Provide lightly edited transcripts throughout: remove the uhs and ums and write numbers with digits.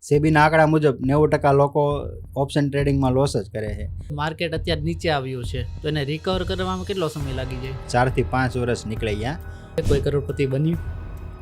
સેબીના આંકડા મુજબ 90% લોકો ઓપ્શન ટ્રેડિંગમાં લોસ જ કરે છે. માર્કેટ અત્યારે નીચે આવ્યું છે તો એને રિકવર કરવામાં કેટલો સમય લાગી જાય? 4 થી 5 વર્ષ નીકળી ગયા. કોઈ કરોડપતિ બન્યું?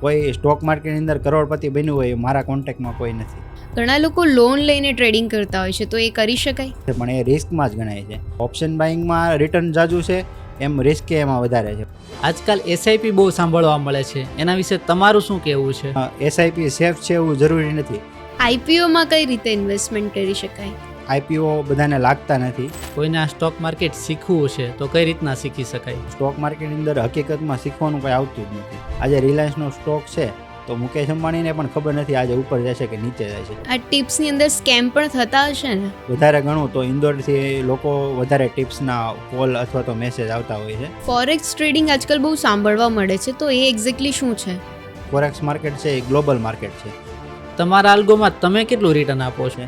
કોઈ સ્ટોક માર્કેટની અંદર કરોડપતિ બન્યું હોય મારા કોન્ટેક્ટમાં કોઈ નથી. ઘણા લોકો લોન લઈને ટ્રેડિંગ કરતા હોય છે, તો એ કરી શકાય? પણ એ રિસ્કમાં જ ગણાય છે. ઓપ્શન બાઇંગમાં રિટર્ન જાજુ છે, એમ રિસ્ક એમાં વધારે છે. આજકાલ એસઆઈપી બહુ સાંભળવા મળે છે, એના વિશે તમારું શું કહેવું છે? એસઆઈપી સેફ છે એવું જરૂરી નથી. આઈપીઓમાં કઈ રીતે ઇન્વેસ્ટમેન્ટ કરી શકાય? આઈપીઓ બધાને લાગતા નથી. કોઈને આ સ્ટોક માર્કેટ શીખવું છે તો કઈ રીતના શીખી શકાય? સ્ટોક માર્કેટની અંદર હકીકતમાં શીખવાનું કંઈ આવતું જ નથી. આજે રિલાયન્સનો સ્ટોક છે તો મુકેશ અંબાણીને પણ ખબર નથી આજે ઉપર જશે કે નીચે જશે. આ ટિપ્સની અંદર સ્કેમ પણ થતા હશે ને? વધારે ગણું તો ઇન્દોરથી લોકો વધારે ટિપ્સના કોલ અથવા તો મેસેજ આવતા હોય છે. ફોરેક્સ ટ્રેડિંગ આજકાલ બહુ સાંભળવા મળે છે, તો એ એક્ઝેક્ટલી શું છે? ફોરેક્સ માર્કેટ છે એ ગ્લોબલ માર્કેટ છે. તમારા આલ્ગોમાં તમે કેટલું રિટર્ન આપો છો?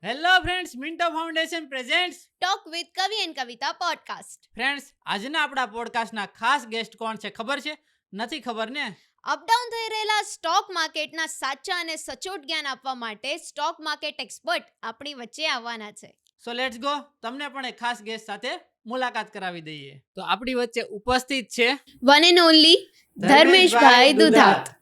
Hello friends, Minto foundation presents talk with કવિ એન્ડ કવિતા પોડકાસ્ટ. ફ્રેન્ડ્સ, આજના આપણા પોડકાસ્ટના ખાસ ગેસ્ટ કોણ છે ખબર છે? નથી ખબર ને? અપડાઉન થઈ રહેલા સ્ટોક માર્કેટના સાચા અને સચોટ જ્ઞાન આપવા માટે સ્ટોક માર્કેટ એક્સપર્ટ આપણી વચ્ચે આવવાના છે. સો લેટ્સ ગો, તમને પણ એક ખાસ ગેસ્ટ સાથે મુલાકાત કરાવી દઈએ. તો આપણી વચ્ચે ઉપસ્થિત છે one and only Dharmeshbhai Dudhat.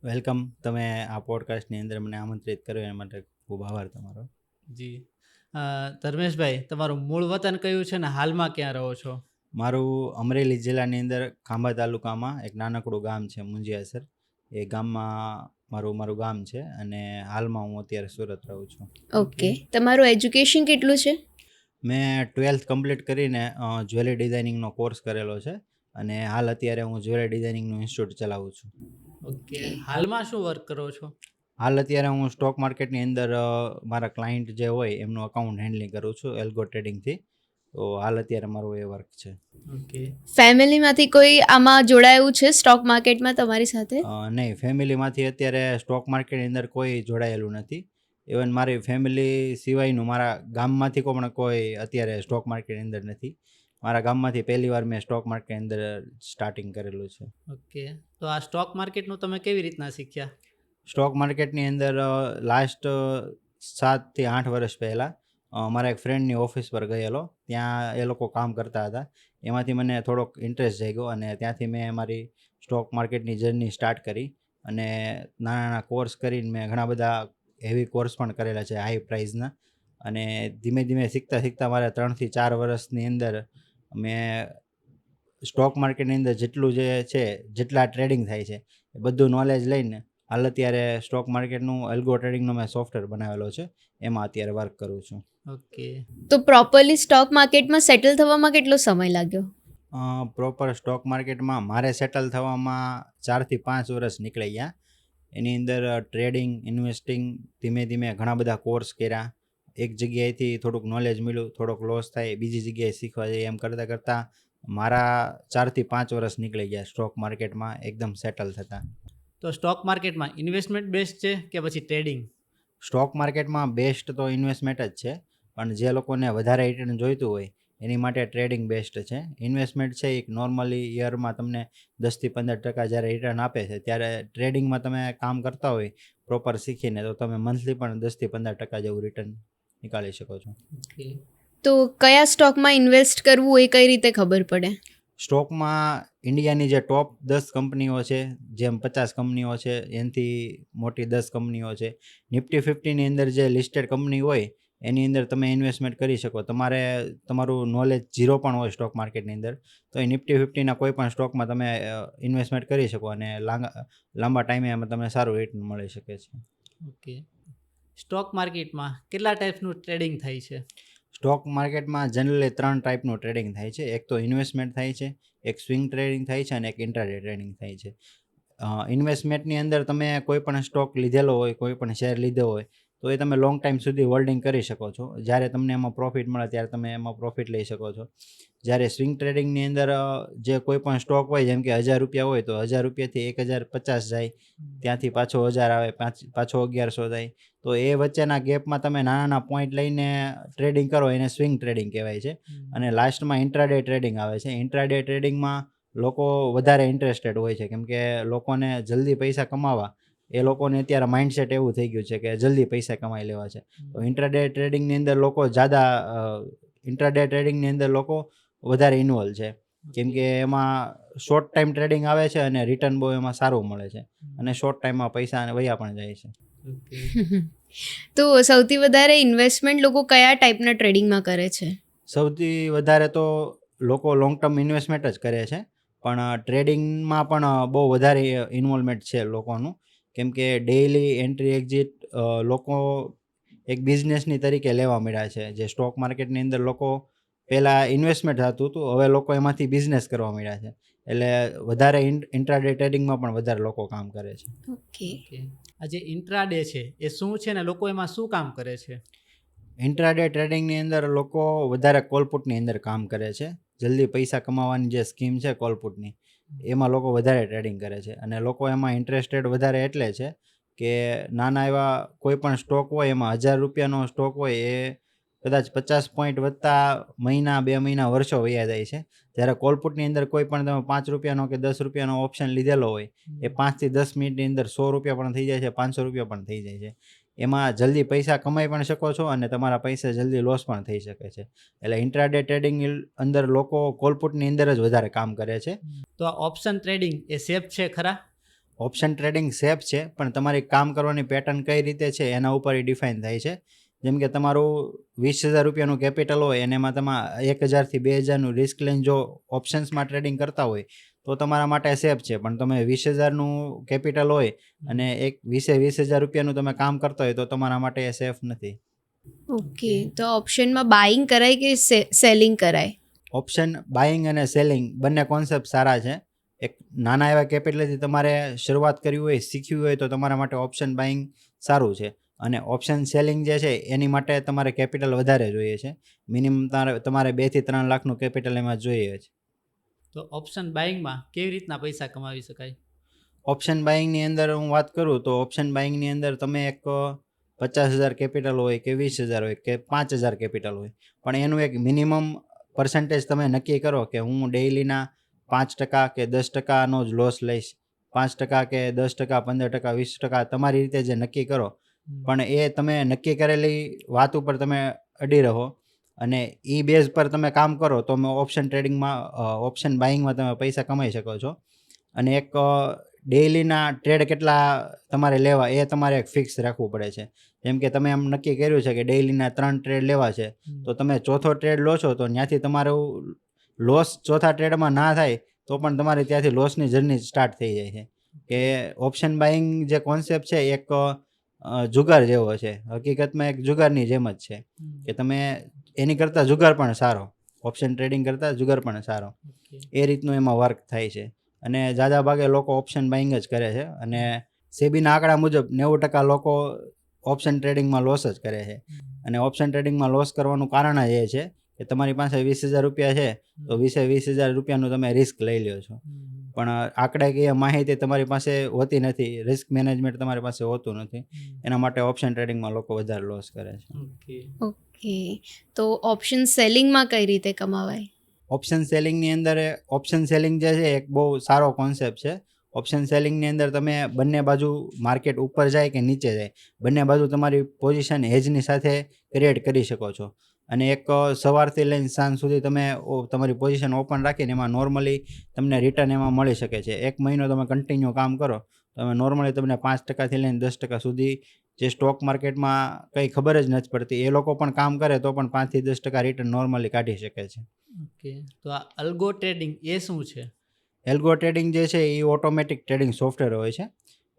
Welcome. તમે આ પોડકાસ્ટની અંદર મને આમંત્રિત કર્યો એના માટે ખૂબ આભાર તમારો. જી. ધર્મેશભાઈ, તમારું મૂળ વતન કયું છે ને હાલમાં ક્યાં રહો છો? મારું અમરેલી જિલ્લાની અંદર ખાંભા તાલુકામાં એક નાનકડું ગામ છે મુંજિયાસર. એ ગામમાં મારું ગામ છે અને હાલમાં હું અત્યારે સુરત રહું છું. ઓકે, તમારું એજ્યુકેશન કેટલું છે? મેં 12th કમ્પ્લીટ કરીને જ્વેલરી ડિઝાઇનિંગનો કોર્સ કરેલો છે અને હાલ અત્યારે હું જ્વેલરી ડિઝાઇનિંગનું ઇન્સ્ટિટ્યૂટ ચલાવું છું. ઓકે, હાલમાં શું વર્ક કરો છો? હાલ અત્યારે હું સ્ટોક માર્કેટની અંદર મારા ક્લાયન્ટ જે હોય એમનું અકાઉન્ટ હેન્ડલિંગ કરું છું એલ્ગો ટ્રેડિંગથી. તો હાલ અત્યારે મારું એ વર્ક છે. ઓકે. ફેમિલીમાંથી કોઈ આમાં જોડાયું છે સ્ટોક માર્કેટમાં તમારી સાથે? નહીં, ફેમિલીમાંથી અત્યારે સ્ટોક માર્કેટની અંદર કોઈ જોડાયેલું નથી. ઇવન મારી ફેમિલી સિવાયનું મારા ગામમાંથી પણ કોઈ અત્યારે સ્ટોક માર્કેટની અંદર નથી. મારા ગામમાંથી પહેલી વાર મેં સ્ટોક માર્કેટની અંદર સ્ટાર્ટિંગ કરેલું છે. ઓકે, તો આ સ્ટોક માર્કેટનું તમે કેવી રીતના શીખ્યા? સ્ટોક માર્કેટની અંદર લાસ્ટ 7 થી 8 વર્ષ પહેલાં મારા એક ફ્રેન્ડની ઓફિસ પર ગયેલો. ત્યાં એ લોકો કામ કરતા હતા. એમાંથી મને થોડોક ઇન્ટરેસ્ટ જાગ્યો અને ત્યાંથી મેં મારી સ્ટોક માર્કેટની જર્ની સ્ટાર્ટ કરી અને નાના કોર્સ કરીને મેં ઘણા બધા હેવી કોર્સ પણ કરેલા છે હાઈ પ્રાઇઝના. અને ધીમે ધીમે શીખતા મારા 3 થી 4 વર્ષની અંદર મેં સ્ટોક માર્કેટની અંદર જેટલું જે છે જેટલા ટ્રેડિંગ થાય છે એ બધું નોલેજ લઈને હાલ અત્યારે સ્ટોક માર્કેટનું એલ્ગો ટ્રેડિંગનો મેં સોફ્ટવેર બનાવેલો છે, એમાં અત્યારે વર્ક કરું છું. ઓકે, તો પ્રોપરલી સ્ટોક માર્કેટમાં સેટલ થવામાં કેટલો સમય લાગ્યો? પ્રોપર સ્ટોક માર્કેટમાં મારે સેટલ થવામાં 4 થી 5 વર્ષ નીકળી ગયા. એની અંદર ટ્રેડિંગ, ઇન્વેસ્ટિંગ, ધીમે ધીમે ઘણા બધા કોર્સ કર્યા. એક જગ્યાએથી થોડુંક નોલેજ મળ્યું, થોડોક લોસ થાય, બીજી જગ્યાએ શીખવા જઈએ, એમ કરતાં મારા 4 થી 5 વર્ષ નીકળી ગયા સ્ટોક માર્કેટમાં એકદમ સેટલ થતા. તો સ્ટોક માર્કેટમાં ઇન્વેસ્ટમેન્ટ બેસ્ટ છે કે પછી ટ્રેડિંગ? સ્ટોક માર્કેટમાં બેસ્ટ તો ઇન્વેસ્ટમેન્ટ જ છે, પણ જે લોકોને વધારે રિટર્ન જોઈતું હોય એની માટે ટ્રેડિંગ બેસ્ટ છે. ઇન્વેસ્ટમેન્ટ છે એક નોર્મલી યરમાં તમને 10 થી 15% જ્યારે રિટર્ન આપે છે, ત્યારે ટ્રેડિંગમાં તમે કામ કરતા હોય પ્રોપર શીખીને તો તમે મંથલી પણ 10 થી 15% જેવું રિટર્ન નીકાળી શકો છો. ઓકે, તો કયા સ્ટોકમાં ઇન્વેસ્ટ કરવું એ કઈ રીતે ખબર પડે? સ્ટોકમાં ઇન્ડિયાની જે ટોપ 10 કંપનીઓ છે, જેમ 50 કંપનીઓ છે, એનાથી મોટી 10 કંપનીઓ છે. નિફ્ટી 50ની અંદર જે લિસ્ટેડ કંપની હોય એની અંદર તમે ઇન્વેસ્ટમેન્ટ કરી શકો. તમારું નોલેજ 0 પણ હોય સ્ટોક માર્કેટની અંદર તો એ નિફ્ટી 50ના કોઈ પણ સ્ટોકમાં તમે ઇન્વેસ્ટમેન્ટ કરી શકો અને લાંબા ટાઈમે એમાં તમને સારું રિટર્ન મળી શકે છે. ઓકે. સ્ટોક માર્કેટમાં કેટલા ટાઈપ્સનું ટ્રેડિંગ થાય છે? સ્ટોક માર્કેટમાં જનરલી 3 ટાઈપનું ટ્રેડિંગ થાય છે. એક તો ઇન્વેસ્ટમેન્ટ થાય છે, એક સ્વિંગ ટ્રેડિંગ થાય છે અને એક ઇન્ટ્રાડે ટ્રેડિંગ થાય છે. ઇન્વેસ્ટમેન્ટની અંદર તમે કોઈ પણ સ્ટોક લીધેલો હોય, કોઈ પણ શેર લીધો હોય તો એ તમે લોંગ ટાઈમ સુધી હોલ્ડિંગ કરી શકો છો. જ્યારે તમને એમાં પ્રોફિટ મળે ત્યારે તમે એમાં પ્રોફિટ લઈ શકો છો. જ્યારે સ્વિંગ ટ્રેડિંગની અંદર જે કોઈ પણ સ્ટોક હોય, જેમ કે 1000 રૂપિયા હોય તો 1000 રૂપિયાથી 1050 જાય, ત્યાંથી પાછો 1000 આવે, પાછો 1100 થાય. તો એ વચ્ચેના ગેપમાં તમે નાના પોઈન્ટ લઈને ટ્રેડિંગ કરો એને સ્વિંગ ટ્રેડિંગ કહેવાય છે. અને લાસ્ટમાં ઇન્ટ્રાડે ટ્રેડિંગ આવે છે. ઇન્ટ્રાડે ટ્રેડિંગમાં લોકો વધારે ઇન્ટરેસ્ટેડ હોય છે, કેમ કે લોકોને જલ્દી પૈસા કમાવા એ લોકોને અત્યારે માઇન્ડસેટ એવું થઈ ગયું છે કે જલ્દી પૈસા કમાઈ લેવા છે. તો ઇન્ટ્રાડે ટ્રેડિંગની અંદર લોકો વધારે ઇન્વોલ્વ છે, કેમ કે એમાં શોર્ટ ટાઈમ ટ્રેડિંગ આવે છે અને રિટર્ન બહુ એમાં સારું મળે છે અને શોર્ટ ટાઈમમાં પૈસા વયા પણ જાય છે. તો સૌથી વધારે ઇન્વેસ્ટમેન્ટ લોકો કયા ટાઈપના ટ્રેડિંગમાં કરે છે? સૌથી વધારે તો લોકો લોંગ ટર્મ ઇન્વેસ્ટમેન્ટ જ કરે છે, પણ ટ્રેડિંગમાં પણ બહુ વધારે ઇન્વોલ્વમેન્ટ છે લોકોનું, કેમ કે ડેઇલી એન્ટ્રી એક્ઝિટ લોકો એક બિઝનેસની તરીકે લેવા મળ્યા છે. જે સ્ટોક માર્કેટની અંદર લોકો પહેલાં ઇન્વેસ્ટમેન્ટ થતું હતું, હવે લોકો એમાંથી બિઝનેસ કરવા મળ્યા છે. એટલે વધારે ઇન્ટ્રાડે ટ્રેડિંગમાં પણ વધારે લોકો કામ કરે છે. ઓકે. આ જે ઇન્ટ્રાડે છે એ શું છે ને લોકો એમાં શું કામ કરે છે? ઇન્ટ્રાડે ટ્રેડિંગની અંદર લોકો વધારે કોલપુટની અંદર કામ કરે છે. જલ્દી પૈસા કમાવાની જે સ્કીમ છે કોલપુટની, એમાં લોકો વધારે ટ્રેડિંગ કરે છે અને લોકો એમાં ઇન્ટરેસ્ટેડ વધારે એટલે છે કે નાના એવા કોઈ પણ સ્ટોક હોય, એમાં ₹1000નો સ્ટોક હોય એ કદાચ 50 પોઈન્ટ વધતા મહિના, 2 મહિના, વર્ષો વયા જાય છે. જ્યારે કોલપુટની અંદર કોઈ પણ તમે ₹5 કે ₹10 ઓપ્શન લીધેલો હોય, એ 5 થી 10 મિનિટની અંદર ₹100 પણ થઈ જાય છે, ₹500 પણ થઈ જાય છે. એમાં જલ્દી પૈસા કમાઈ પણ શકો છો અને તમારા પૈસા જલ્દી લોસ પણ થઈ શકે છે. એટલે ઇન્ટ્રાડે ટ્રેડિંગ અંદર લોકો કોલપુટની અંદર જ વધારે કામ કરે છે. તો આ ઓપ્શન ટ્રેડિંગ એ સેફ છે ખરા? ઓપ્શન ટ્રેડિંગ સેફ છે, પણ તમારી કામ કરવાની પેટર્ન કઈ રીતે છે એના ઉપર એ ડિફાઇન થાય છે. જેમ કે તમારું ₹20,000નું કેપિટલ હોય અને એમાં તમે 1,000 થી 2,000નું રિસ્ક લઈને જો ઓપ્શન્સમાં ટ્રેડિંગ કરતા હોય તો તમારા માટે સેફ છે. પણ તમે 20,000નું કેપિટલ હોય અને એક 20,000 તમે કામ કરતા હોય તો તમારા માટે એ સેફ નથી. ઓકે, તો ઓપ્શનમાં બાઇંગ કરાય કે સેલિંગ કરાય? ઓપ્શન બાઇંગ અને સેલિંગ બંને કોન્સેપ્ટ સારા છે. એક નાના એવા કેપિટલથી તમારે શરૂઆત કરવી હોય, શીખવી હોય તો તમારા માટે ઓપ્શન બાઇંગ સારું છે. અને ઓપ્શન સેલિંગ જે છે એની માટે તમારે કેપિટલ વધારે જોઈએ છે. મિનિમમ તમારે 2 થી 3 લાખનું કેપિટલ એમાં જોઈએ છે. તો ઓપ્શન બાઇંગમાં કેવી રીતના પૈસા કમાવી શકાય? ઓપ્શન બાઇંગની અંદર હું વાત કરું તો ઓપ્શન બાઇંગની અંદર તમે એક 50,000 કેપિટલ હોય કે 20,000 હોય કે 5,000 કેપિટલ હોય, પણ એનું એક મિનિમમ પર્સન્ટેજ તમે નક્કી કરો કે હું ડેઇલીના 5% કે 10%નો જ લોસ લઈશ. 5% કે 10%, 15%, 20% તમારી રીતે જે નક્કી કરો, પણ એ તમે નક્કી કરેલી વાત ઉપર તમે અડી રહો અને એ બેઝ પર તમે કામ કરો તો ઓપ્શન ટ્રેડિંગમાં ઓપ્શન બાઇંગમાં તમે પૈસા કમાઈ શકો છો. અને એક ડેઇલીના ટ્રેડ કેટલા તમારે લેવા એ તમારે એક ફિક્સ રાખવું પડે છે. જેમ કે તમે એમ નક્કી કર્યું છે કે ડેઇલીના 3 ટ્રેડ લેવા છે, તો તમે ચોથો ટ્રેડ લો છો તો ત્યાંથી તમારું લોસ ચોથા ટ્રેડમાં ના થાય તો પણ તમારે ત્યાંથી લોસની જર્ની સ્ટાર્ટ થઈ જાય છે. કે ઓપ્શન બાઇંગ જે કોન્સેપ્ટ છે એક જુગાર જેવો છે. હકીકતમાં એક જુગારની જેમ જ છે કે તમે એની કરતાં જુગાર પણ સારો, ઓપ્શન ટ્રેડિંગ કરતાં જુગાર પણ સારો, એ રીતનું એમાં વર્ક થાય છે. અને ઝાઝા ભાગે લોકો ઓપ્શન બાઇંગ જ કરે છે અને સેબીના આંકડા મુજબ 90% લોકો ઓપ્શન ટ્રેડિંગમાં લોસ જ કરે છે. અને ઓપ્શન ટ્રેડિંગમાં લોસ કરવાનું કારણ જ એ છે કે તમારી પાસે ₹20,000 છે તો ₹20,000નું તમે રિસ્ક લઈ લ્યો છો, પણ આંકડાકીય માહિતી તમારી પાસે હોતી નથી, રિસ્ક મેનેજમેન્ટ તમારી પાસે હોતું નથી. એના માટે ઓપ્શન ટ્રેડિંગમાં લોકો વધારે લોસ કરે છે. ઓકે, તો ઓપ્શન સેલિંગમાં કઈ રીતે કમાવાય? ઓપ્શન સેલિંગની અંદર ઓપ્શન સેલિંગ જે છે એક બહુ સારો કોન્સેપ્ટ છે. ઓપ્શન સેલિંગની અંદર તમે બંને બાજુ માર્કેટ ઉપર જાય કે નીચે જાય, બંને બાજુ તમારી પોઝિશન હેજની સાથે ક્રિએટ કરી શકો છો. અને એક સવારથી લઈને સાંજ સુધી તમે તમારી પોઝિશન ઓપન રાખીને એમાં નોર્મલી તમને રિટર્ન એમાં મળી શકે છે. 1 મહિનો તમે કન્ટિન્યુ કામ કરો તમે નોર્મલી તમને 5%થી લઈને 10% સુધી, જે સ્ટોક માર્કેટમાં કંઈ ખબર જ નથી પડતી એ લોકો પણ કામ કરે તો પણ 5 થી 10% રિટર્ન નોર્મલી કાઢી શકે છે. ઓકે, તો આ અલ્ગો ટ્રેડિંગ એ શું છે? એલ્ગો ટ્રેડિંગ જે છે એ ઓટોમેટિક ટ્રેડિંગ સોફ્ટવેર હોય છે.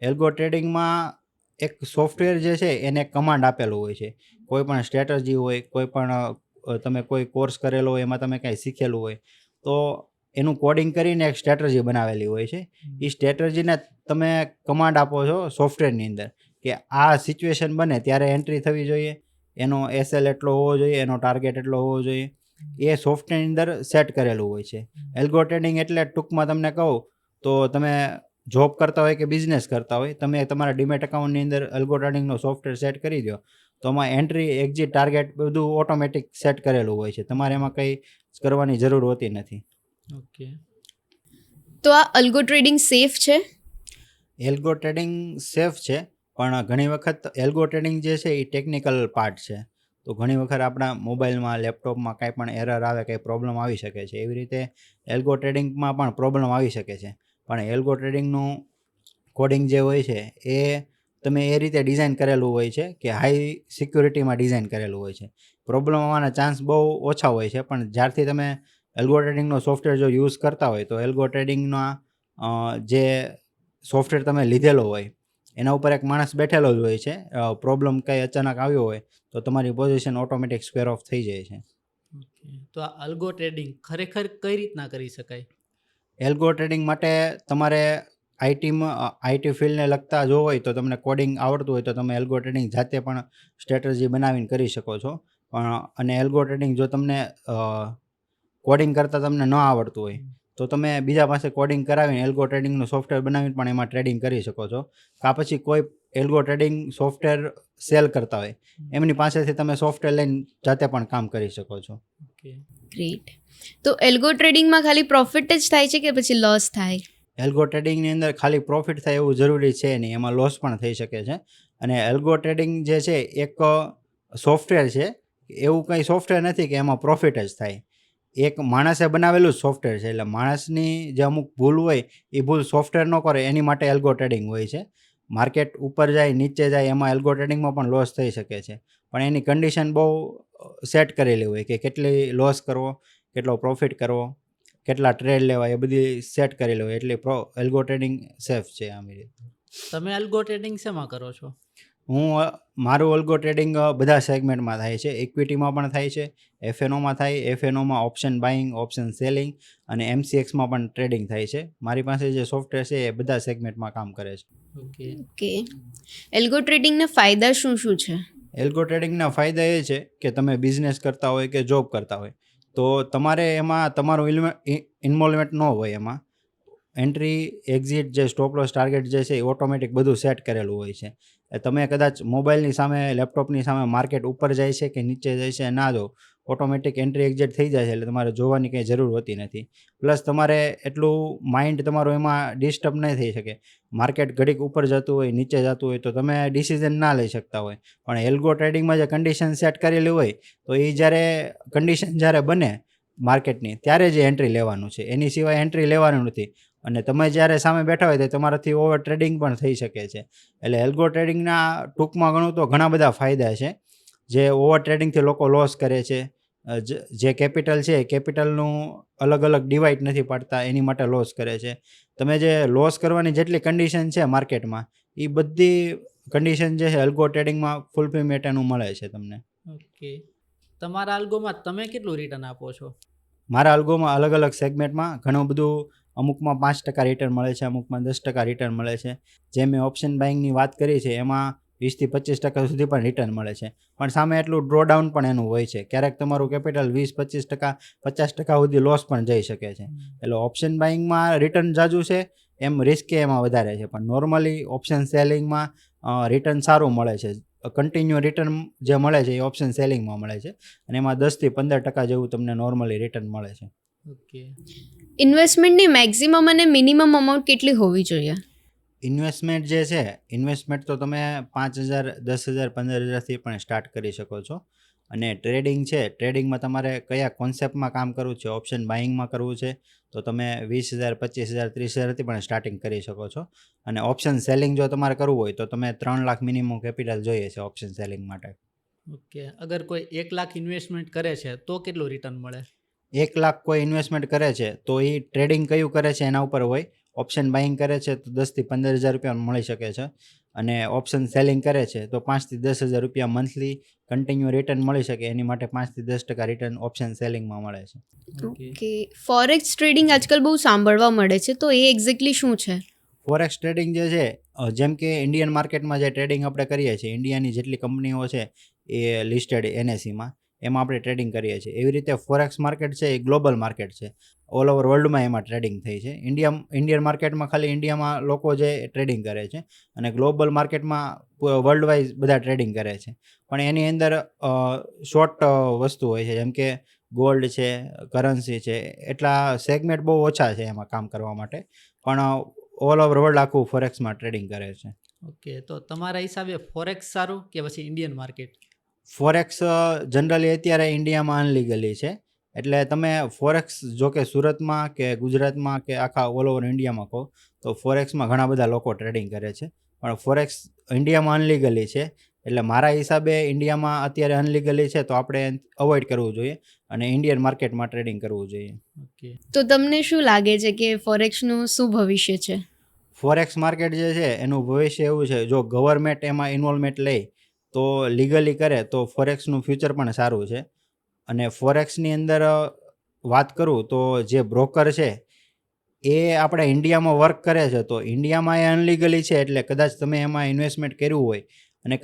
એલ્ગો ટ્રેડિંગમાં એક સોફ્ટવેર જે છે એને કમાન્ડ આપેલું હોય છે. કોઈ પણ સ્ટ્રેટર્જી હોય, કોઈ પણ તમે કોઈ કોર્સ કરેલો હોય, એમાં તમે કાંઈ શીખેલું હોય તો એનું કોડિંગ કરીને એક સ્ટ્રેટર્જી બનાવેલી હોય છે. એ સ્ટ્રેટર્જીને તમે કમાન્ડ આપો છો સોફ્ટવેરની અંદર કે આ સિચ્યુએશન બને ત્યારે એન્ટ્રી થવી જોઈએ, એનો એસએલ એટલો હોવો જોઈએ, એનો ટાર્ગેટ એટલો હોવો જોઈએ, એ સોફ્ટવેરની અંદર સેટ કરેલું હોય છે. એલ્ગો ટ્રેડિંગ એટલે ટૂંકમાં તમને કહું તો તમે જોબ કરતા હોય કે બિઝનેસ કરતા હોય, તમે તમારા ડીમેટ એકાઉન્ટની અંદર એલ્ગો ટ્રેડિંગનો સોફ્ટવેર સેટ કરી દો તો એમાં એન્ટ્રી, એક્ઝિટ, ટાર્ગેટ બધું ઓટોમેટિક સેટ કરેલું હોય છે. તમારે એમાં કંઈ કરવાની જરૂર હોતી નથી. ઓકે, તો આ અલ્ગો ટ્રેડિંગ સેફ છે? એલ્ગો ટ્રેડિંગ સેફ છે, પણ ઘણી વખત એલ્ગો ટ્રેડિંગ જે છે એ ટેકનિકલ પાર્ટ છે. તો ઘણી વખત આપણા મોબાઈલમાં, લેપટોપમાં કાંઈ પણ એરર આવે, કંઈ પ્રોબ્લેમ આવી શકે છે. એવી રીતે એલ્ગો ટ્રેડિંગમાં પણ પ્રોબ્લેમ આવી શકે છે. પણ એલ્ગો ટ્રેડિંગનું કોડિંગ જે હોય છે એ તમે એ રીતે ડિઝાઇન કરેલું હોય છે કે હાઈ સિક્યુરિટીમાં ડિઝાઇન કરેલું હોય છે. પ્રોબ્લેમ આવવાના ચાન્સ બહુ ઓછા હોય છે. પણ જ્યારથી તમે એલ્ગો ટ્રેડિંગનો સોફ્ટવેર જો યુઝ કરતા હોય તો એલ્ગો ટ્રેડિંગના જે સોફ્ટવેર તમે લીધેલો હોય એના ઉપર એક માણસ બેઠેલો જ હોય છે. પ્રોબ્લેમ કંઈ અચાનક આવ્યો હોય તો તમારી પોઝિશન ઓટોમેટિક સ્ક્વેર ઓફ થઈ જાય છે. ઓકે, તો આ અલ્ગો ટ્રેડિંગ ખરેખર કઈ રીતના કરી શકાય? એલ્ગો ટ્રેડિંગ માટે તમારે આઈટી ફિલ્ડને લગતા જો હોય તો તમને કોડિંગ આવડતું હોય તો તમે એલ્ગો ટ્રેડિંગ જાતે પણ સ્ટ્રેટજી બનાવીને કરી શકો છો. અને એલ્ગો ટ્રેડિંગ જો તમને કોડિંગ કરતાં તમને ન આવડતું હોય તો તમે બીજા પાસે કોડિંગ કરાવીને એલ્ગો ટ્રેડિંગનું સોફ્ટવેર બનાવીને પણ એમાં ટ્રેડિંગ કરી શકો છો. કાં પછી કોઈ એલ્ગો ટ્રેડિંગ સોફ્ટવેર સેલ કરતા હોય એમની પાસેથી તમે સોફ્ટવેર લઈને જાતે પણ કામ કરી શકો છો. Okay, great. તો એલ્ગો ટ્રેડિંગમાં ખાલી પ્રોફિટ જ થાય છે કે પછી લોસ થાય? એલ્ગો ટ્રેડિંગની અંદર ખાલી પ્રોફિટ થાય એવું જરૂરી છે નહીં, એમાં લોસ પણ થઈ શકે છે. અને એલ્ગો ટ્રેડિંગ જે છે એક સોફ્ટવેર છે, એવું કંઈ સોફ્ટવેર નથી કે એમાં પ્રોફિટ જ થાય. એક માણસે બનાવેલું જ સોફ્ટવેર છે. એટલે માણસની જે અમુક ભૂલ હોય એ ભૂલ સોફ્ટવેર ન કરે એની માટે એલ્ગો ટ્રેડિંગ હોય છે. માર્કેટ ઉપર જાય, નીચે જાય, એમાં એલ્ગો ટ્રેડિંગમાં પણ લોસ થઈ શકે છે. પણ એની કન્ડિશન બહુ સેટ કરેલી હોય કે કેટલી લોસ કરવો, કેટલો પ્રોફિટ કરવો, કેટલા ટ્રેડ લેવા, એ બધી સેટ કરેલી હોય. એટલે એલ્ગો ટ્રેડિંગ સેફ છે આમ રીતે. તમે અલ્ગો ટ્રેડિંગ શેમાં કરો છો? મારું અલ્ગો ટ્રેડિંગ બધા સેગમેન્ટમાં થાય છે. ઇક્વિટીમાં પણ થાય છે, એફએનઓમાં થાય, એફએનઓમાં ઓપ્શન બાઇંગ, ઓપ્શન સેલિંગ અને એમસીએક્સમાં પણ ટ્રેડિંગ થાય છે. મારી પાસે જે સોફ્ટવેર છે એ બધા સેગમેન્ટમાં કામ કરે છે. Okay, okay. એલ્ગો ટ્રેડિંગના ફાયદા શું શું છે? એલ્ગો ટ્રેડિંગના ફાયદા એ છે કે તમે બિઝનેસ કરતા હોય કે જોબ કરતા હોય તો તમારે એમાં તમારું ઇન્વોલ્વમેન્ટ ન હોય. એમાં એન્ટ્રી, એક્ઝિટ, જે સ્ટોપ લોસ, ટાર્ગેટ જે છે એ ઓટોમેટિક બધું સેટ કરેલું હોય છે. તમે કદાચ મોબાઈલની સામે, લેપટોપની સામે માર્કેટ ઉપર જાય છે કે નીચે જાય છે ના જો, ઓટોમેટિક એન્ટ્રી એક્ઝિટ થઈ જાય છે. એટલે તમારે જોવાની કંઈ જરૂર હોતી નથી. પ્લસ તમારે એટલું માઇન્ડ તમારું એમાં ડિસ્ટર્બ નહીં થઈ શકે. માર્કેટ ઘડીક ઉપર જતું હોય, નીચે જતું હોય તો તમે ડિસિઝન ના લઈ શકતા હોય. પણ એલ્ગો ટ્રેડિંગમાં જે કન્ડિશન સેટ કરેલી હોય તો એ કન્ડિશન જ્યારે બને માર્કેટની ત્યારે જ એન્ટ્રી લેવાનું છે, એની સિવાય એન્ટ્રી લેવાનું નથી. અને તમે જ્યારે સામે બેઠા હોય તો તમારાથી ઓવર ટ્રેડિંગ પણ થઈ શકે છે. એટલે એલ્ગો ટ્રેડિંગના ટૂંકમાં ગણું તો ઘણા બધા ફાયદા છે. જે ઓવર ટ્રેડિંગથી લોકો લોસ કરે છે, જે કેપિટલ છે એ કેપિટલનું અલગ અલગ ડિવાઈડ નથી પાડતા એની માટે લોસ કરે છે. તમે જે લોસ કરવાની જેટલી કન્ડિશન છે માર્કેટમાં એ બધી કન્ડિશન જે છે એલ્ગો ટ્રેડિંગમાં ફૂલફિલમેન્ટ એનું મળે છે તમને. ઓકે. તમારા અલ્ગોમાં તમે કેટલું રિટર્ન આપો છો? મારા અલ્ગોમાં અલગ અલગ સેગમેન્ટમાં ઘણું બધું, અમુકમાં 5% રિટર્ન મળે છે, અમુકમાં 10% રિટર્ન મળે છે. જે મેં ઓપ્શન બાઇંગની વાત કરી છે એમાં 20-25% સુધી પણ રિટર્ન મળે છે. પણ સામે એટલું ડ્રોડાઉન પણ એનું હોય છે. ક્યારેક તમારું કેપિટલ 20-25%, 50% સુધી લોસ પણ જઈ શકે છે. એટલે ઓપ્શન બાઇંગમાં રિટર્ન જાજુ છે, એમ રિસ્ક એમાં વધારે છે. પણ નોર્મલી ઓપ્શન સેલિંગમાં રિટર્ન સારું મળે છે. કન્ટિન્યુ રિટર્ન જે મળે છે એ ઓપ્શન સેલિંગમાં મળે છે. અને એમાં 10-15% જેવું તમને નોર્મલી રિટર્ન મળે છે. ઓકે, ઇન્વેસ્ટમેન્ટની મેક્સિમમ અને મિનિમમ અમાઉન્ટ કેટલી હોવી જોઈએ? ઇન્વેસ્ટમેન્ટ જે છે, ઇન્વેસ્ટમેન્ટ તો તમે 5,000, 10,000, 15,000થી પણ સ્ટાર્ટ કરી શકો છો. અને ટ્રેડિંગ છે, ટ્રેડિંગમાં તમારે કયા કોન્સેપ્ટમાં કામ કરવું છે, ઓપ્શન બાઇંગમાં કરવું છે તો તમે 20,000, 25,000, 30,000થી પણ સ્ટાર્ટિંગ કરી શકો છો. અને ઓપ્શન સેલિંગ જો તમારે કરવું હોય તો તમે 3 લાખ મિનિમમ કેપિટલ જોઈએ છે ઓપ્શન સેલિંગ માટે. ઓકે. અગર કોઈ 1 લાખ ઇન્વેસ્ટમેન્ટ કરે છે તો કેટલું રિટર્ન મળે? 1 લાખ કોઈ ઇન્વેસ્ટમેન્ટ કરે છે તો એ ટ્રેડિંગ કયું કરે છે એના ઉપર હોય. ઓપ્શન બાઇંગ કરે છે તો 10,000-15,000 રૂપિયા મળી શકે છે. અને ઓપ્શન સેલિંગ કરે છે તો 5,000-10,000 રૂપિયા મંથલી કન્ટિન્યુ રિટર્ન મળી શકે. એની માટે 5-10% રિટર્ન ઓપ્શન સેલિંગમાં મળે છે. ઓકે. ફોરેક્સ ટ્રેડિંગ આજકાલ બહુ સાંભળવા મળે છે, તો એ એક્ઝેક્ટલી શું છે? ફોરેક્સ ટ્રેડિંગ જે છે, જેમ કે ઇન્ડિયન માર્કેટમાં જે ટ્રેડિંગ આપણે કરીએ છીએ, ઇન્ડિયાની જેટલી કંપનીઓ છે એ લિસ્ટેડ NSEમાં, એમાં આપણે ટ્રેડિંગ કરીએ છીએ. એવી રીતે ફોરેક્સ માર્કેટ છે એ ગ્લોબલ માર્કેટ છે. ઓલ ઓવર વર્લ્ડમાં એમાં ટ્રેડિંગ થઈ છે. ઇન્ડિયન માર્કેટમાં ખાલી ઇન્ડિયામાં લોકો જે ટ્રેડિંગ કરે છે અને ગ્લોબલ માર્કેટમાં વર્લ્ડ વાઇઝ બધા ટ્રેડિંગ કરે છે. પણ એની અંદર શોર્ટ વસ્તુ હોય છે, જેમ કે ગોલ્ડ છે, કરન્સી છે, એટલા સેગમેન્ટ બહુ ઓછા છે એમાં કામ કરવા માટે, પણ ઓલ ઓવર વર્લ્ડ આખું ફોરેક્સમાં ટ્રેડિંગ કરે છે. ઓકે, તો તમારા હિસાબે ફોરેક્સ સારું કે પછી ઇન્ડિયન માર્કેટ? ફોરેક્સ જનરલી અત્યારે ઇન્ડિયામાં અનલીગલી છે, એટલે તમે ફોરેક્સ જો કે સુરતમાં કે ગુજરાતમાં કે આખા ઓલ ઓવર ઇન્ડિયામાં કહો તો ફોરેક્સમાં ઘણા બધા લોકો ટ્રેડિંગ કરે છે, પણ ફોરેક્સ ઇન્ડિયામાં અનલીગલી છે. એટલે મારા હિસાબે ઇન્ડિયામાં અત્યારે અનલીગલી છે તો આપણે અવોઇડ કરવું જોઈએ અને ઇન્ડિયન માર્કેટમાં ટ્રેડિંગ કરવું જોઈએ. ઓકે, તો તમને શું લાગે છે કે ફોરેક્સનું શું ભવિષ્ય છે? ફોરેક્સ માર્કેટ જે છે એનું ભવિષ્ય એવું છે, જો ગવર્મેન્ટ એમાં ઇન્વોલ્વમેન્ટ લે તો લીગલી કરે તો ફોરેક્સનું ફ્યુચર પણ સારું છે. અને ફોરેક્સની અંદર વાત કરું તો જે બ્રોકર છે એ આપણે ઇન્ડિયામાં વર્ક કરે છે, તો ઇન્ડિયામાં એ અનલીગલી છે, એટલે કદાચ તમે એમાં ઇન્વેસ્ટમેન્ટ કર્યું હોય અને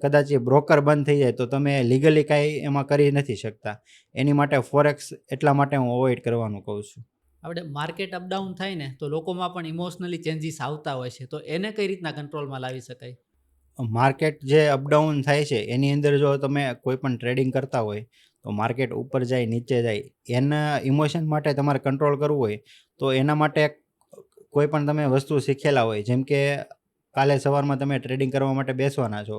કદાચ એ બ્રોકર બંધ થઈ જાય તો તમે લીગલી કાંઈ એમાં કરી નથી શકતા. એની માટે ફોરેક્સ એટલા માટે હું અવોઇડ કરવાનું કહું છું. આપણે માર્કેટ અપડાઉન થાય ને તો લોકોમાં પણ ઇમોશનલી ચેન્જીસ આવતા હોય છે, તો એને કઈ રીતના કંટ્રોલમાં લાવી શકાય? માર્કેટ જે અપડાઉન થાય છે એની અંદર જો તમે કોઈ પણ ટ્રેડિંગ કરતા હોય તો માર્કેટ ઉપર જાય નીચે જાય, એના ઇમોશન માટે તમારે કંટ્રોલ કરવું હોય તો એના માટે કોઈ પણ તમે વસ્તુ શીખેલા હોય, જેમ કે કાલે સવારમાં તમે ટ્રેડિંગ કરવા માટે બેસવાના છો,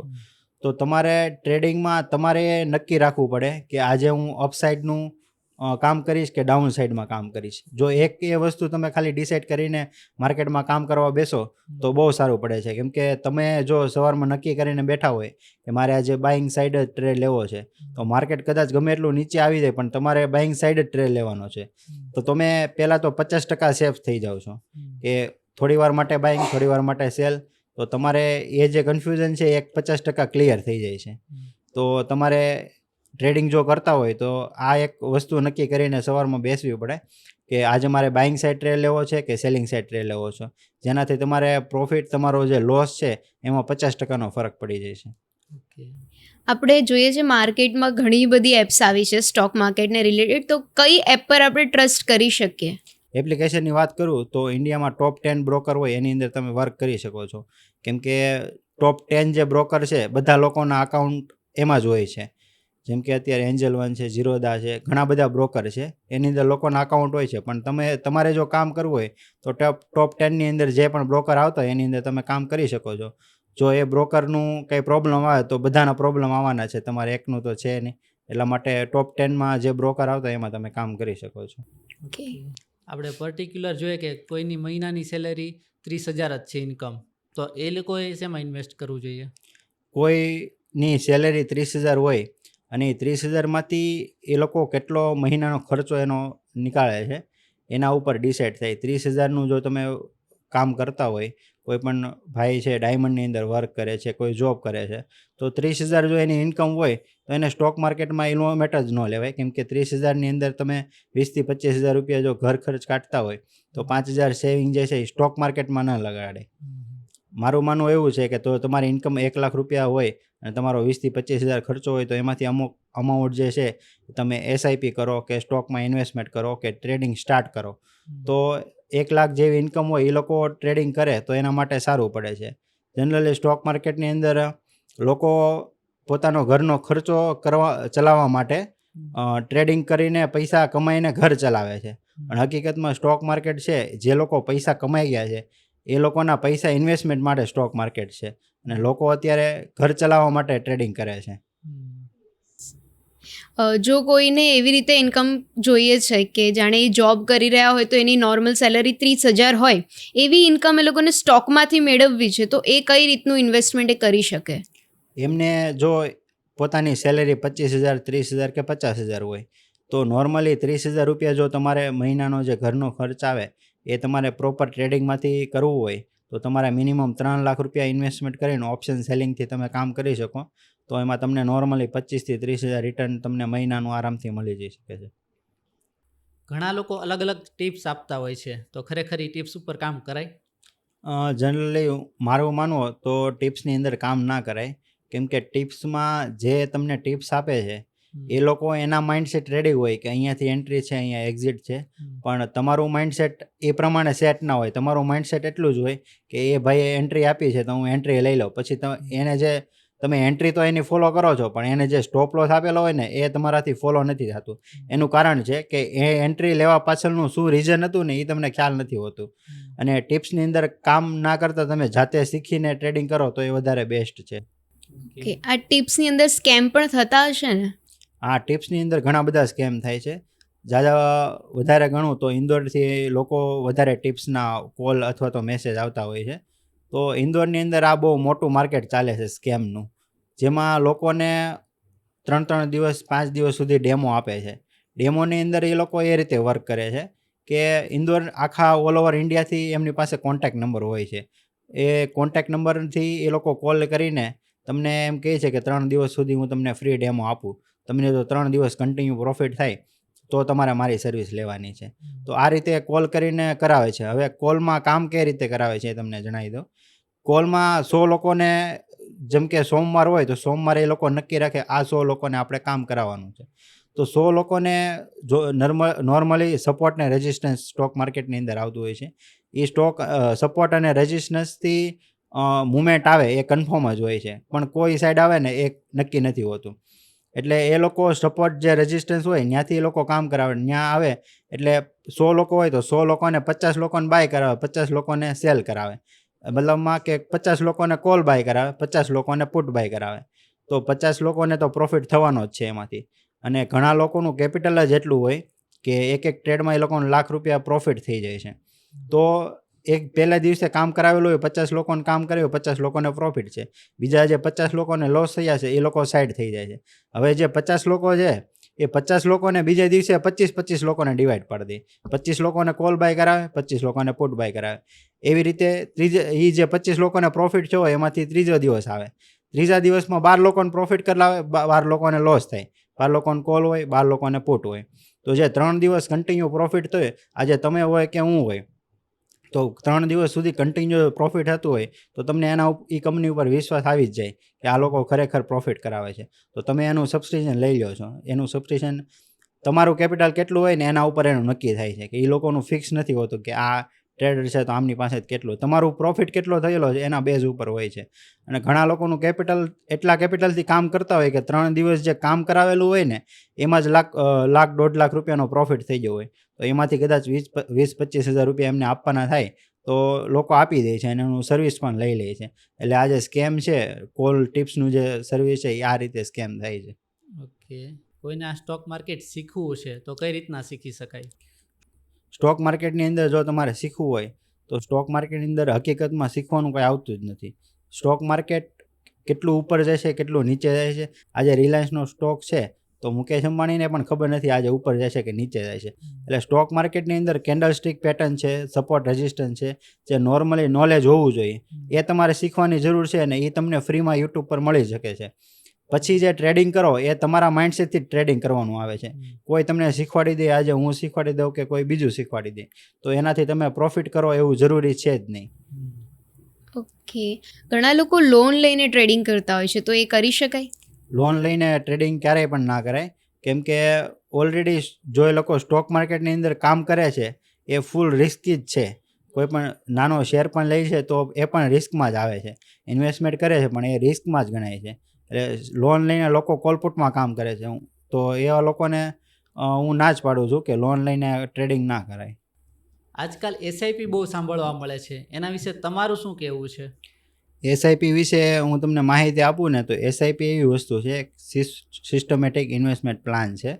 તો તમારે ટ્રેડિંગમાં તમારે નક્કી રાખવું પડે કે આજે હું અપસાઇડનું કામ કરીશ કે ડાઉન સાઇડમાં કામ કરીશ. જો એક એ વસ્તુ તમે ખાલી ડિસાઇડ કરીને માર્કેટમાં કામ કરવા બેસો તો બહુ સારું પડે છે, કેમ કે તમે જો સવારમાં નક્કી કરીને બેઠા હોય કે મારે આજે બાઇંગ સાઇડ જ ટ્રેડ લેવો છે, તો માર્કેટ કદાચ ગમે એટલું નીચે આવી જાય પણ તમારે બાઇંગ સાઇડ જ ટ્રેડ લેવાનો છે, તો તમે પહેલાં તો 50% સેફ થઈ જાઓ છો કે થોડી વાર માટે બાઇંગ, થોડી વાર માટે સેલ, તો તમારે એ જે કન્ફ્યુઝન છે એ 50% ક્લિયર થઈ જાય છે. તો તમારે ટ્રેડિંગ જો કરતા હોય તો આ એક વસ્તુ નક્કી કરીને સવારમાં બેસવી પડે કે આજે મારે બાઇંગ સાઇડ ટ્રેડ લેવો છે કે સેલિંગ સાઇડ ટ્રેડ લેવો છે, જેનાથી તમારે પ્રોફિટ, તમારો જે લોસ છે એમાં 50%નો ફરક પડી જાય છે. ઓકે, આપણે જોઈએ છે માર્કેટમાં ઘણી બધી એપ્સ આવી છે સ્ટોક માર્કેટને રિલેટેડ, તો કઈ એપ પર આપણે ટ્રસ્ટ કરી શકીએ? એપ્લિકેશનની વાત કરું તો ઇન્ડિયામાં ટોપ 10 બ્રોકર હોય એની અંદર તમે વર્ક કરી શકો છો, કેમ કે ટોપ 10 જે બ્રોકર છે બધા લોકોના અકાઉન્ટ એમાં જ હોય છે. જેમ કે અત્યારે એન્જલ વન છે, ઝીરોદા છે, ઘણા બધા બ્રોકર છે, એની અંદર લોકોના અકાઉન્ટ હોય છે, પણ તમારે જો કામ કરવું હોય તો ટોપ 10ની અંદર જે પણ બ્રોકર આવતા હોય એની અંદર તમે કામ કરી શકો છો. જો એ બ્રોકરનું કંઈ પ્રોબ્લેમ આવે તો બધાના પ્રોબ્લેમ આવવાના છે, તમારે એકનું તો છે નહીં, એટલા માટે ટોપ 10માં જે બ્રોકર આવતા એમાં તમે કામ કરી શકો છો. ઓકે. આપણે પર્ટિક્યુલર જોઈએ કે કોઈની મહિનાની સેલેરી 30,000 જ છે ઇન્કમ, તો એ લોકોએ શેમાં ઇન્વેસ્ટ કરવું જોઈએ? કોઈની સેલેરી 30,000 હોય અને એ 30,000માંથી એ લોકો કેટલો મહિનાનો ખર્ચો એનો નીકાળે છે એના ઉપર ડિસાઇડ થાય. 30,000નું જો તમે કામ કરતા હોય, કોઈ પણ ભાઈ છે ડાયમંડની અંદર વર્ક કરે છે, કોઈ જોબ કરે છે, તો 30,000 જો એની ઇન્કમ હોય તો એને સ્ટોક માર્કેટમાં ઇન્વોલ્વમેન્ટ જ ન લેવાય, કેમ કે 30,000ની અંદર તમે 20,000 થી 25,000 રૂપિયા જો ઘર ખર્ચ કાઢતા હોય તો 5,000 સેવિંગ જે છે એ સ્ટોક માર્કેટમાં ન લગાડે. મારું માનવું એવું છે કે તો તમારી ઇન્કમ 1 લાખ રૂપિયા હોય અને તમારો 20,000 થી 25,000 ખર્ચો હોય તો એમાંથી અમુક અમાઉન્ટ જે છે તમે એસઆઈપી કરો કે સ્ટોકમાં ઇન્વેસ્ટમેન્ટ કરો કે ટ્રેડિંગ સ્ટાર્ટ કરો, તો 1 લાખ જેવી ઇન્કમ હોય એ લોકો ટ્રેડિંગ કરે તો એના માટે સારું પડે છે. જનરલી સ્ટોક માર્કેટની અંદર લોકો પોતાનો ઘરનો ખર્ચો ચલાવવા માટે ટ્રેડિંગ કરીને પૈસા કમાઈને ઘર ચલાવે છે, પણ હકીકતમાં સ્ટોક માર્કેટ છે જે લોકો પૈસા કમાઈ ગયા છે એ લોકોના પૈસા ઇન્વેસ્ટમેન્ટ માટે સ્ટોક માર્કેટ છે, અને લોકો અત્યારે ઘર ચલાવવા માટે ટ્રેડિંગ કરે છે. જો કોઈને એવી રીતે ઇન્કમ જોઈએ છે કે જાણે એ જોબ કરી રહ્યા હોય તો એની નોર્મલ સેલરી 30,000 હોય, એવી ઇન્કમ એ લોકોને સ્ટોકમાંથી મેળવવી છે, તો એ કઈ રીતનું ઇન્વેસ્ટમેન્ટ એ કરી શકે? એમને જો પોતાની સેલેરી 25,000, 30,000 કે 50,000 હોય તો નોર્મલી 30,000 રૂપિયા જો તમારે મહિનાનો જે ઘરનો ખર્ચ આવે એ તમારે પ્રોપર ટ્રેડિંગમાંથી કરવું હોય તો તમારે મિનિમમ 3 લાખ રૂપિયા ઇન્વેસ્ટમેન્ટ કરીને ઓપ્શન સેલિંગથી તમે કામ કરી શકો, તો એમાં તમને નોર્મલી 25,000 થી 30,000 રિટર્ન તમને મહિનાનું આરામથી મળી જઈ શકે છે. ઘણા લોકો અલગ અલગ ટિપ્સ આપતા હોય છે, તો ખરેખર એ ટિપ્સ ઉપર કામ કરાય? જનરલી મારું માનવું તો ટિપ્સની અંદર કામ ના કરાય, કેમ કે ટિપ્સમાં જે તમને ટિપ્સ આપે છે એ લોકો એના માઇન્ડસેટ રેડી હોય કે અહીંયાથી એન્ટ્રી છે, અહીંયા એક્ઝિટ છે, પણ તમારું માઇન્ડસેટ એ પ્રમાણે સેટ ના હોય. તમારું માઇન્ડસેટ એટલું જ હોય કે એ ભાઈએ એન્ટ્રી આપી છે તો હું એન્ટ્રી લઈ લઉં, પછી એને જે તમે એન્ટ્રી તો એની ફોલો કરો છો, પણ એને જે સ્ટોપ લોસ આપેલો હોય ને એ તમારાથી ફોલો નથી થતું. એનું કારણ છે કે એ એન્ટ્રી લેવા પાછળનું શું રીઝન હતું ને એ તમને ખ્યાલ નથી હોતું. અને ટિપ્સની અંદર કામ ના કરતાં તમે જાતે શીખીને ટ્રેડિંગ કરો તો એ વધારે બેસ્ટ છે. કે આ ટિપ્સની અંદર સ્કેમ પણ થતા હશે ને? આ ટિપ્સની અંદર ઘણા બધા સ્કેમ થાય છે. વધારે ગણું તો ઇન્દોરથી લોકો વધારે ટિપ્સના કોલ અથવા તો મેસેજ આવતા હોય છે. તો ઇન્દોરની અંદર આ બહુ મોટું માર્કેટ ચાલે છે સ્કેમનું, જેમાં લોકોને 3 દિવસ 5 દિવસ સુધી ડેમો આપે છે. ડેમોની અંદર એ લોકો એ રીતે વર્ક કરે છે કે ઇન્દોર આખા ઓલ ઓવર ઇન્ડિયાથી એમની પાસે કોન્ટેક્ટ નંબર હોય છે. એ કોન્ટેક્ટ નંબરથી એ લોકો કોલ કરીને તમને એમ કહે છે કે 3 દિવસ સુધી હું તમને ફ્રી ડેમો આપું, તમને જો 3 દિવસ કન્ટિન્યુ પ્રોફિટ થાય તો તમારે મારી સર્વિસ લેવાની છે. તો આ રીતે કોલ કરીને કરાવે છે. હવે કોલમાં કામ કઈ રીતે કરાવે છે એ તમને જણાવી દઉં. કોલમાં 100 લોકોને, જેમ કે સોમવાર હોય તો સોમવારે એ લોકો નક્કી રાખે આ 100 લોકોને આપણે કામ કરાવવાનું છે. તો 100 લોકોને જો નોર્મલી સપોર્ટ ને રેઝિસ્ટન્સ સ્ટોક માર્કેટની અંદર આવતું હોય છે. એ સ્ટોક સપોર્ટ અને રેઝિસ્ટન્સથી મુવમેન્ટ આવે એ કન્ફર્મ જ હોય છે, પણ કોઈ સાઈડ આવે ને એ નક્કી નથી હોતું. એટલે એ લોકો સપોર્ટ જે રેઝિસ્ટન્સ હોય ત્યાંથી એ લોકો કામ કરાવે. ત્યાં આવે એટલે 100 લોકો હોય તો 100 લોકોને 50 લોકોને બાય કરાવે, 50 લોકોને સેલ કરાવે. મતલબમાં કે 50 લોકોને કોલ બાય કરાવે, 50 લોકોને પુટ બાય કરાવે. તો 50 લોકોને તો પ્રોફિટ થવાનો જ છે એમાંથી. અને ઘણા લોકોનું કેપિટલ જ એટલું હોય કે એક ટ્રેડમાં એ લોકોને લાખ રૂપિયા પ્રોફિટ થઈ જાય છે. તો એક પહેલા દિવસે કામ કરાવેલું હોય, 50 લોકોને કામ કર્યું, 50 લોકોને પ્રોફિટ છે. બીજા જે 50 લોકોને લોસ થયા છે એ લોકો સાઈડ થઈ જાય છે. હવે જે 50 લોકો છે એ 50 લોકોને બીજા દિવસે 25 લોકોને ડિવાઈડ પાડી દે. 25 લોકોને કોલ બાય કરાવે, 25 લોકોને પુટ બાય કરાવે. એવી રીતે એ જે 25 લોકોને પ્રોફિટ થયો હોય એમાંથી ત્રીજો દિવસ આવે. ત્રીજા દિવસમાં 12 લોકોને પ્રોફિટ કરાવે, 12 લોકોને લોસ થાય. 12 લોકોને કોલ હોય, 12 લોકોને પુટ હોય. તો જે 3 દિવસ કન્ટિન્યુ પ્રોફિટ થયો, આજે તમે હોય કે હું હોય, તો 3 દિવસ સુધી કન્ટિન્યુ પ્રોફિટ થતું હોય તો તમને એ કંપની ઉપર વિશ્વાસ આવી જ જાય કે આ લોકો ખરેખર પ્રોફિટ કરાવે છે. તો તમે એનું સબસ્ક્રિપ્શન લઈ લો છો. એનું સબસ્ક્રિપ્શન તમારું કેપિટલ કેટલું હોય ને એના ઉપર એનું નક્કી થાય છે, કે એ લોકોનું ફિક્સ નથી હોતું કે આ ટ્રેડર છે તો આમની પાસે જ કેટલું. તમારું પ્રોફિટ કેટલો થયેલો છે એના બેઝ ઉપર હોય છે. અને ઘણા લોકોનું કેપિટલ એટલા કેપિટલથી કામ કરતા હોય કે 3 દિવસ જે કામ કરાવેલું હોય ને એમાં જ લાખ 1.5 લાખ રૂપિયાનો પ્રોફિટ થઈ ગયો હોય. તો એમાંથી કદાચ 20-25 હજાર રૂપિયા એમને આપવાના થાય તો લોકો આપી દે છે અને એનું સર્વિસ પણ લઈ લે છે. એટલે આ જે સ્કેમ છે, કોલ ટિપ્સનું જે સર્વિસ છે, આ રીતે સ્કેમ થાય છે. ઓકે, કોઈને આ સ્ટોક માર્કેટ શીખવું છે તો કઈ રીતના શીખી શકાય? સ્ટોક માર્કેટની અંદર જો તમારે શીખવું હોય તો સ્ટોક માર્કેટની અંદર હકીકતમાં શીખવાનું કંઈ આવતું જ નથી. સ્ટોક માર્કેટ કેટલું ઉપર જાય છે, કેટલું નીચે જાય છે. આજે રિલાયન્સનો સ્ટોક છે તો મુકેશ અંબાણીને પણ ખબર નથી આજે ઉપર જાય છે કે નીચે જાય છે. એટલે સ્ટોક માર્કેટની અંદર કેન્ડલસ્ટિક પેટર્ન છે, સપોર્ટ રેઝિસ્ટન્સ છે, જે નોર્મલી નોલેજ હોવું જોઈએ એ તમારે શીખવાની જરૂર છે અને એ તમને ફ્રીમાં યુટ્યુબ પર મળી શકે છે. પછી જે ટ્રેડિંગ કરો એ તમારા માઇન્ડસેટથી જ ટ્રેડિંગ કરવાનું આવે છે. કોઈ તમને શીખવાડી દે, આજે હું શીખવાડી દઉં કે કોઈ બીજું શીખવાડી દે, તો એનાથી તમે પ્રોફિટ કરો એવું જરૂરી છે જ નહીં. ઓકે, ઘણા લોકો લોન લઈને ટ્રેડિંગ કરતા હોય છે, તો એ કરી શકાય? લોન લઈને ટ્રેડિંગ ક્યારેય પણ ના કરાય, કેમ કે ઓલરેડી જો એ લોકો સ્ટોક માર્કેટની અંદર કામ કરે છે એ ફૂલ રિસ્કી જ છે. કોઈ પણ નાનો શેર પણ લે છે તો એ પણ રિસ્કમાં જ આવે છે. ઇન્વેસ્ટમેન્ટ કરે છે પણ એ રિસ્કમાં જ ગણાય છે. એટલે લોન લઈને લોકો કોલપુટમાં કામ કરે છે. તો એવા લોકોને હું ના જ પાડું છું કે લોન લઈને ટ્રેડિંગ ના કરાય. આજકાલ એસઆઈપી બહુ સાંભળવા મળે છે, એના વિશે તમારું શું કહેવું છે? એસઆઈપી વિશે હું તમને માહિતી આપું ને તો એસઆઈપી એવી વસ્તુ છે, સિસ્ટમેટિક ઇન્વેસ્ટમેન્ટ પ્લાન છે,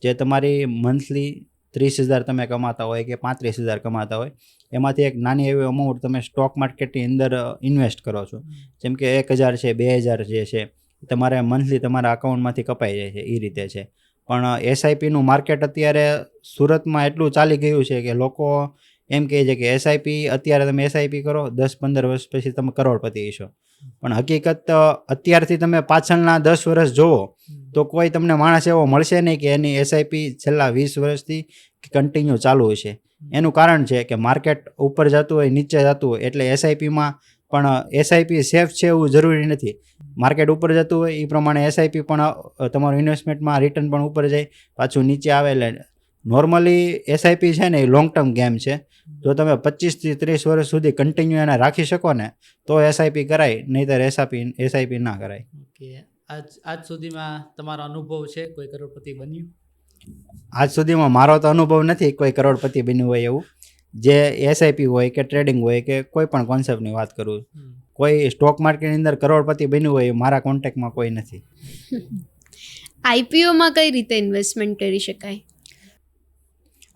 જે તમારી મંથલી 30,000 તમે કમાતા હોય કે 35,000 કમાતા હોય, એમાંથી એક નાની એવી અમાઉન્ટ તમે સ્ટોક માર્કેટની અંદર ઇન્વેસ્ટ કરો છો. જેમ કે 1,000 છે, 2,000 જે છે તમારે મંથલી તમારા અકાઉન્ટમાંથી કપાઈ જાય છે, એ રીતે છે. પણ એસઆઈપીનું માર્કેટ અત્યારે સુરતમાં એટલું ચાલી ગયું છે કે લોકો એમ કહે છે કે એસઆઈપી અત્યારે તમે એસઆઈપી કરો, 10-15 વર્ષ પછી તમે કરોડપતિ હશો. પણ હકીકત અત્યારથી તમે પાછળના 10 વર્ષ જોવો તો કોઈ તમને માણસ એવો મળશે નહીં કે એની એસઆઈપી છેલ્લા 20 વર્ષથી કન્ટિન્યુ ચાલુ હશે. એનું કારણ છે કે માર્કેટ ઉપર જતું હોય, નીચે જતું હોય, એટલે એસઆઈપીમાં પણ એસઆઈપી સેફ છે એવું જરૂરી નથી. માર્કેટ ઉપર જતું હોય એ પ્રમાણે એસઆઈપી પણ તમારું ઇન્વેસ્ટમેન્ટમાં રિટર્ન પણ ઉપર જાય, પાછું નીચે આવે એટલે નોર્મલી એસઆઈપી છે ને એ લોંગ ટર્મ ગેમ છે. જો તમે 25 થી 30 વર્ષ સુધી કન્ટિન્યુ એને રાખી શકો ને તો એસઆઈપી કરાય, નહીંતર એસઆઈપી ના કરાય. ઓકે, આજ સુધીમાં તમારો અનુભવ છે કોઈ કરોડપતિ બન્યું? આજ સુધીમાં મારો તો અનુભવ નથી કોઈ કરોડપતિ બન્યું હોય એવું. જે એસઆઈપી હોય કે ટ્રેડિંગ હોય કે કોઈ પણ કોન્સેપ્ટની વાત કરું, કોઈ સ્ટોક માર્કેટની અંદર કરોડપતિ બન્યું હોય મારા કોન્ટેક્ટમાં કોઈ નથી. આઈપીઓમાં કઈ રીતે ઇન્વેસ્ટમેન્ટ કરી શકાય?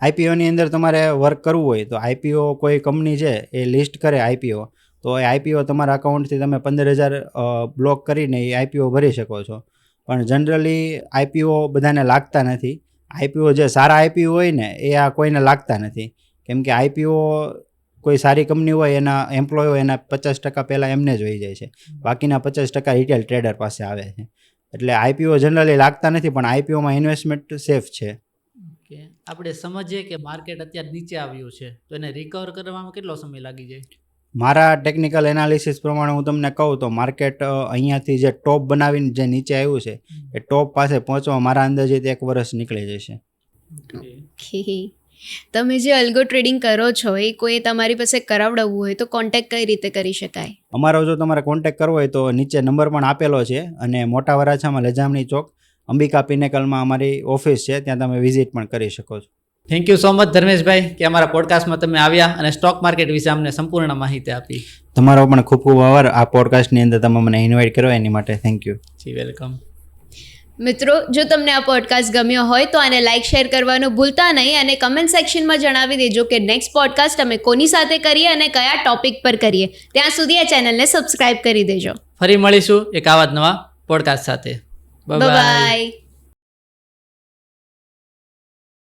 આઈપીઓની અંદર તમારે વર્ક કરવું હોય તો આઈપીઓ કોઈ કંપની છે એ લિસ્ટ કરે આઈપીઓ, તો એ આઈપીઓ તમારા અકાઉન્ટથી તમે 15,000 બ્લોક કરીને એ આઈપીઓ ભરી શકો છો. પણ જનરલી આઈપીઓ બધાને લાગતા નથી. આઈપીઓ જે સારા આઈપીઓ હોય ને એ આ કોઈને લાગતા નથી, કેમ કે આઈપીઓ કોઈ સારી કંપની હોય એના એમ્પ્લોય હોય એના 50% પહેલાં એમને જ હોઈ જાય છે, બાકીના 50% રિટેલ ટ્રેડર પાસે આવે છે. એટલે આઈપીઓ જનરલી લાગતા નથી, પણ આઈપીઓમાં ઇન્વેસ્ટમેન્ટ સેફ છે. ઓકે, આપણે સમજીએ કે માર્કેટ અત્યારે નીચે આવ્યું છે તો એને રિકવર કરવામાં કેટલો સમય લાગી જાય? મારા ટેકનિકલ એનાલિસિસ પ્રમાણે હું તમને કહું તો માર્કેટ અહીંયાથી જે ટોપ બનાવીને જે નીચે આવ્યું છે એ ટોપ પાસે પહોંચવા મારા અંદાજિત 1 વર્ષ નીકળી જશે. ઓકે, તમે જે અલ્ગો ટ્રેડિંગ કરો છો એ કોઈ તમારી પાસે કરાવડાવવું હોય તો કોન્ટેક્ટ કઈ રીતે કરી શકાય? અમારો જો તમારે કોન્ટેક્ટ કરવો હોય તો નીચે નંબર પણ આપેલો છે, અને મોટા વરાછામાં લજામણી ચોક અંબિકા પિનેકલમાં અમારી ઓફિસ છે, ત્યાં તમે વિઝિટ પણ કરી શકો છો. Thank you so much Dharmeshbhai કે અમારા પોડકાસ્ટમાં તમે આવ્યા અને સ્ટોક માર્કેટ વિશે અમને સંપૂર્ણ માહિતી આપી. તમારો પણ ખૂબ ખૂબ આભાર આ પોડકાસ્ટની અંદર તમે મને ઇન્વાઇટ કર્યો એની માટે. Thank you. જી વેલકમ. મિત્રો, જો તમને આ પોડકાસ્ટ ગમ્યો હોય તો આને લાઇક શેર કરવાનું ભૂલતા નહીં, અને કમેન્ટ સેક્શનમાં જણાવી દેજો કે નેક્સ્ટ પોડકાસ્ટ અમે કોની સાથે કરીએ અને કયા ટોપિક પર કરીએ. ત્યાં સુધી આ ચેનલને સબસ્ક્રાઇબ કરી દેજો. ફરી મળીશું એક આવા જ નવા પોડકાસ્ટ સાથે. બાય.